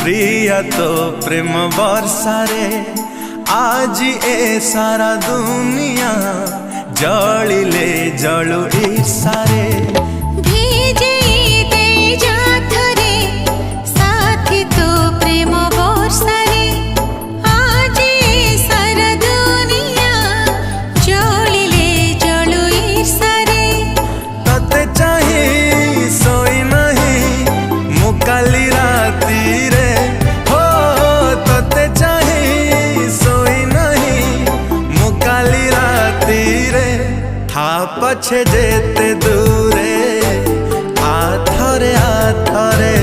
प्रिया तो प्रेम वर्षारे आज ए सारा दुनिया जलिले जलु ईर्षारे पछे जेते दूरे आथरे आथरे